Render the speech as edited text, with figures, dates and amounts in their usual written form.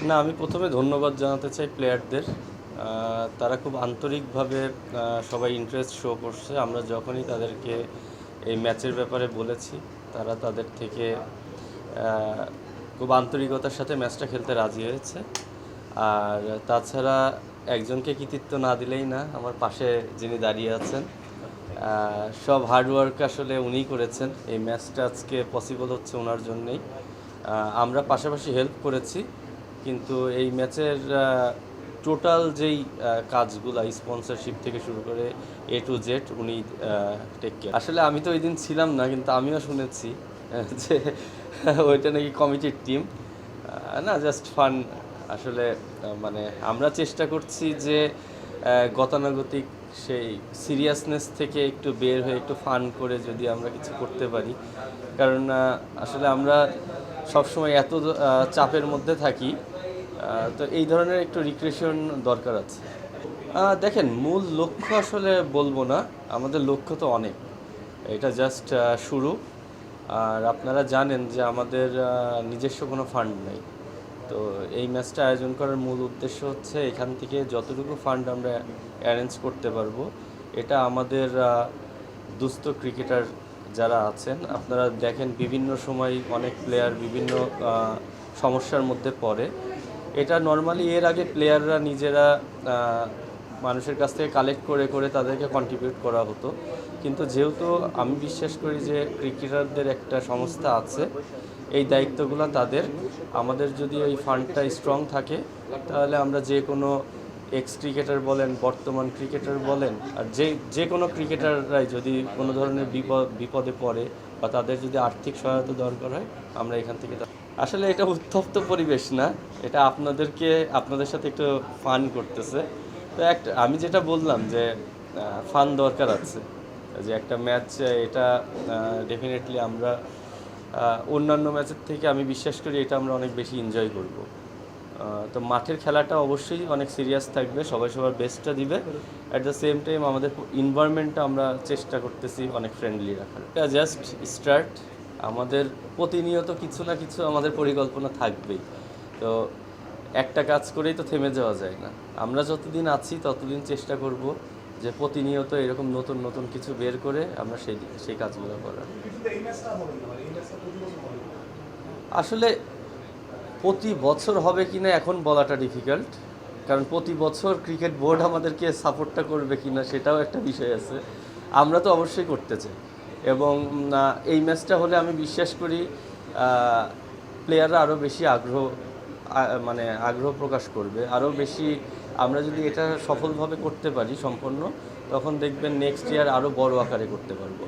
না, আমি প্রথমে ধন্যবাদ জানাতে চাই প্লেয়ারদের। তারা খুব আন্তরিকভাবে সবাই ইন্টারেস্ট শো করছে। আমরা যখনই তাদেরকে এই ম্যাচের ব্যাপারে বলেছি, তারা তাদের থেকে খুব আন্তরিকতার সাথে ম্যাচটা খেলতে রাজি হয়েছে। আর তাছাড়া একজনকে কৃতিত্ব না দিলেই না, আমার পাশে যিনি দাঁড়িয়ে আছেন, সব হার্ডওয়ার্ক আসলে উনিই করেছেন। এই ম্যাচটা আজকে পসিবল হচ্ছে ওনার জন্যেই। আমরা পাশাপাশি হেল্প করেছি, কিন্তু এই ম্যাচের টোটাল যেই কাজগুলা স্পন্সরশিপ থেকে শুরু করে A to Z উনি টেক কেয়ার। আসলে আমি তো ওই দিন ছিলাম না, কিন্তু আমিও শুনেছি যে ওইটা নাকি কমিটির টিম। না, জাস্ট ফান। আসলে মানে আমরা চেষ্টা করছি যে গতানুগতিক সেই সিরিয়াসনেস থেকে একটু বের হয়ে একটু ফান করে যদি আমরা কিছু করতে পারি। কারণ আসলে আমরা সবসময় এত চাপের মধ্যে থাকি, তো এই ধরনের একটু রিক্রিয়েশন দরকার আছে। দেখেন, মূল লক্ষ্য আসলে বলবো না, আমাদের লক্ষ্য তো অনেক। এটা জাস্ট শুরু। আর আপনারা জানেন যে আমাদের নিজস্ব কোনো ফান্ড নেই। তো এই ম্যাচটা আয়োজন করার মূল উদ্দেশ্য হচ্ছে এখান থেকে যতটুকু ফান্ড আমরা অ্যারেঞ্জ করতে পারবো। এটা আমাদের দুস্থ ক্রিকেটার যারা আছেন, আপনারা দেখেন বিভিন্ন সময় অনেক প্লেয়ার বিভিন্ন সমস্যার মধ্যে পড়ে। এটা নর্মালি এর আগে প্লেয়াররা নিজেরা মানুষের কাছ থেকে কালেক্ট করে করে তাদেরকে কন্ট্রিবিউট করা হতো। কিন্তু যেহেতু আমি বিশ্বাস করি যে ক্রিকেটারদের একটা সংস্থা আছে, এই দায়িত্বগুলো তাদের। আমাদের যদি এই ফান্ডটা স্ট্রং থাকে, তাহলে আমরা যে কোনো এক্স ক্রিকেটার বলেন, বর্তমান ক্রিকেটার বলেন, আর যে কোনো ক্রিকেটাররাই যদি কোনো ধরনের বিপদে পড়ে বা তাদের যদি আর্থিক সহায়তা দরকার হয়, আমরা এখান থেকে আসলে এটা উত্তপ্ত পরিবেশ না, এটা আপনাদের সাথে একটু ফান করতেছে। তো আমি যেটা বললাম যে ফান দরকার আছে, যে একটা ম্যাচ, এটা ডেফিনেটলি আমরা অন্যান্য ম্যাচের থেকে আমি বিশ্বাস করি এটা আমরা অনেক বেশি এনজয় করব। তো মাঠের খেলাটা অবশ্যই অনেক সিরিয়াস থাকবে, সবাই সবার বেস্টটা দিবে। অ্যাট দ্য সেম টাইম আমাদের এনভায়রনমেন্টটা আমরা চেষ্টা করতেছি অনেক ফ্রেন্ডলি রাখার। এটা জাস্ট স্টার্ট। আমাদের প্রতিনিয়ত কিছু না কিছু আমাদের পরিকল্পনা থাকবেই। তো একটা কাজ করেই তো থেমে যাওয়া যায় না। আমরা যতদিন আছি ততদিন চেষ্টা করব যে প্রতিনিয়ত এরকম নতুন নতুন কিছু বের করে আমরা সেই কাজগুলো করার। আসলে প্রতি বছর হবে কি না এখন বলাটা ডিফিকাল্ট, কারণ প্রতি বছর ক্রিকেট বোর্ড আমাদেরকে সাপোর্টটা করবে কি না সেটাও একটা বিষয় আছে। আমরা তো অবশ্যই করতে চাই, এবং এই ম্যাচটা হলে আমি বিশ্বাস করি প্লেয়াররা আরও বেশি মানে আগ্রহ প্রকাশ করবে, আরও বেশি। আমরা যদি এটা সফলভাবে করতে পারি সম্পন্ন, তখন দেখবেন নেক্সট ইয়ার আরও বড় আকারে করতে পারবো।